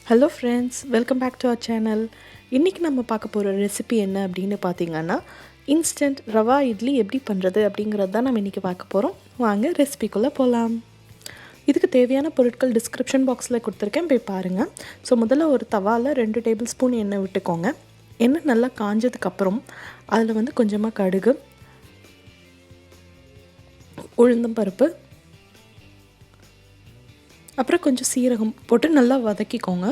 Hello friends, welcome back to our channel. இன்றைக்கி நம்ம பார்க்க போகிற ரெசிபி என்ன அப்படின்னு பார்த்தீங்கன்னா, இன்ஸ்டன்ட் ரவா இட்லி எப்படி பண்ணுறது அப்படிங்கிறது தான் நம்ம இன்றைக்கி பார்க்க போகிறோம். வாங்க ரெசிபிக்குள்ளே போகலாம். இதுக்கு தேவையான பொருட்கள் டிஸ்கிரிப்ஷன் பாக்ஸில் கொடுத்துருக்கேன், போய் பாருங்கள். ஸோ முதல்ல ஒரு தவாவில் 2 டேபிள் ஸ்பூன் எண்ணெய் விட்டுக்கோங்க. எண்ணெய் நல்லா காஞ்சதுக்கப்புறம் அதில் வந்து கொஞ்சமாக கடுகு, உளுந்தம்பருப்பு, அப்புறம் கொஞ்சம் சீரகம் போட்டு நல்லா வதக்கிக்கோங்க.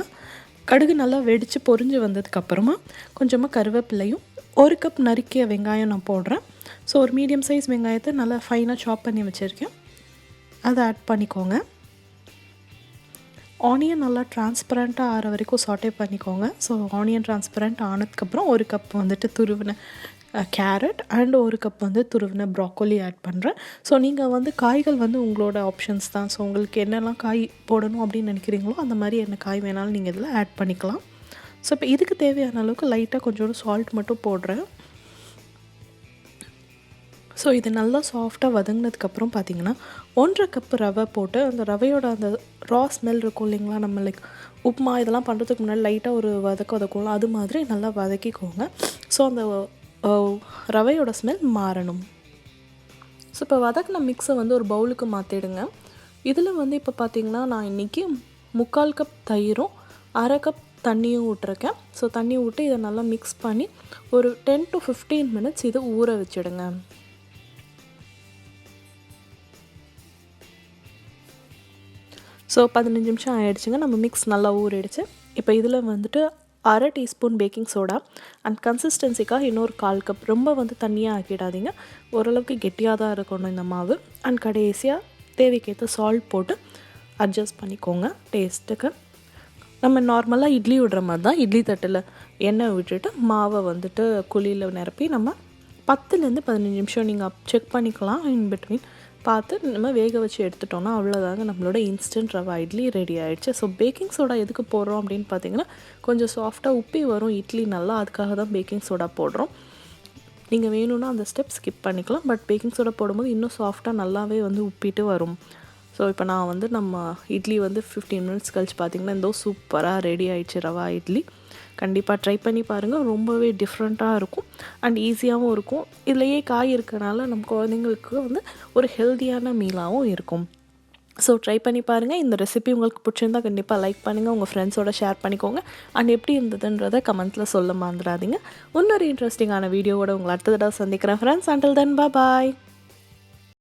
கடுகு நல்லா வெடித்து பொரிஞ்சு வந்ததுக்கப்புறமா கொஞ்சமாக கருவேப்பிலையும் 1 கப் நறுக்கிய வெங்காயம் நான் போடுறேன். ஸோ ஒரு மீடியம் சைஸ் வெங்காயத்தை நல்லா ஃபைனாக சாப் பண்ணி வச்சுருக்கேன், அதை ஆட் பண்ணிக்கோங்க. ஆனியன் நல்லா டிரான்ஸ்பரண்ட்டாக ஆகிற வரைக்கும் சாட்டே பண்ணிக்கோங்க. ஸோ ஆனியன் டிரான்ஸ்பரண்ட் ஆனதுக்கப்புறம் 1 கப் வந்துட்டு துருவின கேரட் அண்ட் 1 கப் வந்து துருவின ப்ராக்கோலி ஆட் பண்ணுறேன். ஸோ நீங்கள் வந்து காய்கள் வந்து உங்களோட ஆப்ஷன்ஸ் தான். ஸோ உங்களுக்கு என்னெல்லாம் காய் போடணும் அப்படின்னு நினைக்கிறீங்களோ அந்த மாதிரி என்ன காய் வேணாலும் நீங்கள் இதில் ஆட் பண்ணிக்கலாம். ஸோ இப்போ இதுக்கு தேவையான அளவுக்கு லைட்டாக கொஞ்சோண்டு சால்ட் மட்டும் போடுறேன். ஸோ இது நல்லா சாஃப்டாக வதங்கினதுக்கப்புறம் பார்த்தீங்கன்னா 1.5 கப் ரவை போட்டு, அந்த ரவையோட அந்த ரா ஸ்மெல் இருக்கும் இல்லைங்களா, நம்ம லைக் உப்புமா இதெல்லாம் பண்ணுறதுக்கு முன்னாடி லைட்டாக ஒரு வதக்கும்ல, அது மாதிரி நல்லா வதக்கிக்கோங்க. ஸோ அந்த ரவையோட ஸ்மெல் மாறணும். ஸோ இப்போ வதக்கின மிக்ஸை வந்து ஒரு பவுலுக்கு மாற்றிடுங்க. இதில் வந்து இப்போ பார்த்திங்கன்னா நான் இன்றைக்கி 3/4 கப் தயிரும் 1/2 கப் தண்ணியும் விட்டுருக்கேன். ஸோ தண்ணி விட்டு இதை நல்லா மிக்ஸ் பண்ணி ஒரு 10 to 15 மினிட்ஸ் இதை ஊற வச்சுடுங்க. ஸோ 15 நிமிஷம் ஆகிடுச்சுங்க. நம்ம மிக்ஸ் நல்லா ஊறிடுச்சு. இப்போ இதில் வந்துட்டு 1/2 டீஸ்பூன் பேக்கிங் சோடா அண்ட் கன்சிஸ்டன்சிக்காக இன்னொரு 1/4 கப், ரொம்ப வந்து தண்ணியாக ஆக்கிடாதீங்க, ஓரளவுக்கு கெட்டியாக தான் இருக்கணும் இந்த மாவு. அண்ட் கடைசியாக தேவைக்கேற்ற சால்ட் போட்டு அட்ஜஸ்ட் பண்ணிக்கோங்க டேஸ்ட்டுக்கு. நம்ம நார்மலாக இட்லி விடுற மாதிரி தான் இட்லி தட்டில் எண்ணெய் விட்டுட்டு மாவை வந்துட்டு குழியில் நிரப்பி நம்ம 10லேருந்து 15 நிமிஷம் நீங்கள் செக் பண்ணிக்கலாம், இன் பிட்வீன் பார்த்து நம்ம வேக வச்சு எடுத்துட்டோன்னா அவ்வளோதாங்க, நம்மளோட இன்ஸ்டன்ட் ரவா இட்லி ரெடி ஆகிடுச்சு. ஸோ பேக்கிங் சோடா எதுக்கு போடுறோம் அப்படின்னு பார்த்தீங்கன்னா, கொஞ்சம் சாஃப்டாக உப்பி வரும் இட்லி நல்லா, அதுக்காக தான் பேக்கிங் சோடா போடுறோம். நீங்கள் வேணும்னா அந்த ஸ்டெப் ஸ்கிப் பண்ணிக்கலாம், பட் பேக்கிங் சோடா போடும்போது இன்னும் சாஃப்டாக நல்லாவே வந்து உப்பிட்டு வரும். ஸோ இப்போ நான் வந்து நம்ம இட்லி வந்து 15 மினிட்ஸ் கழிச்சு பார்த்திங்கன்னா இந்த சூப்பராக ரெடி ஆகிடுச்சு ரவா இட்லி. கண்டிப்பாக ட்ரை பண்ணி பாருங்கள், ரொம்பவே டிஃப்ரெண்ட்டாக இருக்கும் அண்ட் ஈஸியாகவும் இருக்கும். இதுலையே காய் இருக்கனால நம்ம குழந்தைங்களுக்கு வந்து ஒரு ஹெல்த்தியான மீலாகவும் இருக்கும். ஸோ ட்ரை பண்ணி பாருங்கள். இந்த ரெசிபி உங்களுக்கு பிடிச்சிருந்தால் கண்டிப்பாக லைக் பண்ணுங்கள், உங்கள் ஃப்ரெண்ட்ஸோட ஷேர் பண்ணிக்கோங்க அண்ட் எப்படி இருந்ததுன்றதை கமெண்ட்ஸில் சொல்ல மறந்துடாதீங்க. இன்னொரு இன்ட்ரெஸ்டிங்கான வீடியோவோட உங்களை அடுத்த தடவை சந்திக்கிறேன் ஃப்ரெண்ட்ஸ். அண்டில் தென் பாய்.